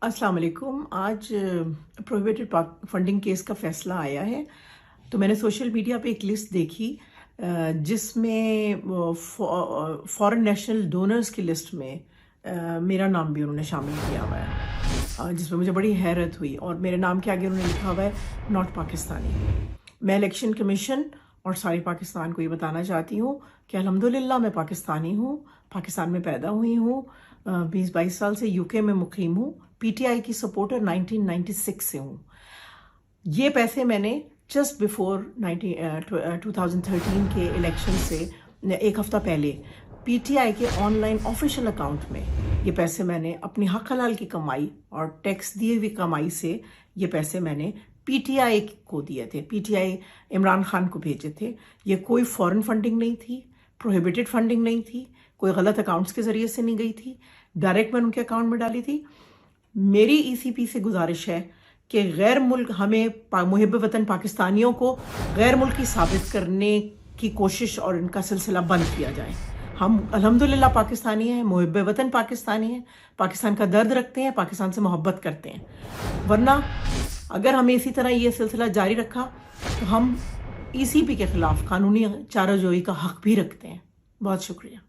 अस्सलाम वालेकुम। आज प्रोहिबिटेड फंडिंग केस का फ़ैसला आया है। तो मैंने सोशल मीडिया पे एक लिस्ट देखी जिसमें फॉरेन नेशनल डोनर्स की लिस्ट में मेरा नाम भी उन्होंने शामिल किया हुआ है, जिसमें मुझे बड़ी हैरत हुई। और मेरे नाम के आगे उन्होंने लिखा हुआ है नॉट पाकिस्तानी। मैं इलेक्शन कमीशन और सारे पाकिस्तान को ये बताना चाहती हूँ कि अल्हम्दुलिल्लाह मैं पाकिस्तानी हूँ, पाकिस्तान में पैदा हुई हूँ, 20-22 साल से यूके में मुकीम हूँ, पीटीआई की सपोर्टर 1996 से हूँ। ये पैसे मैंने जस्ट बिफोर 2013 के इलेक्शन से एक हफ्ता पहले पीटीआई के ऑनलाइन ऑफिशियल अकाउंट में ये पैसे मैंने अपनी हक हलाल की कमाई और टैक्स दिए हुई कमाई से ये पैसे मैंने पीटीआई को दिए थे, पीटीआई इमरान खान को भेजे थे। ये कोई फॉरेन फंडिंग नहीं थी, प्रोहिबिटेड फंडिंग नहीं थी, कोई गलत अकाउंट्स के ज़रिए से नहीं गई थी, डायरेक्ट मैंने उनके अकाउंट में डाली थी। मेरी ईसीपी से गुजारिश है कि गैर मुल्क हमें मुहिब वतन पाकिस्तानियों को गैर मुल्की साबित करने की कोशिश और इनका सिलसिला बंद किया जाए। हम अल्हम्दुलिल्लाह पाकिस्तानी हैं, मुहिब वतन पाकिस्तानी हैं, पाकिस्तान का दर्द रखते हैं, पाकिस्तान से मोहब्बत करते हैं। वरना अगर हमें इसी तरह ये सिलसिला जारी रखा तो हम ईसीपी के खिलाफ कानूनी चाराजोई का हक भी रखते हैं। बहुत शुक्रिया।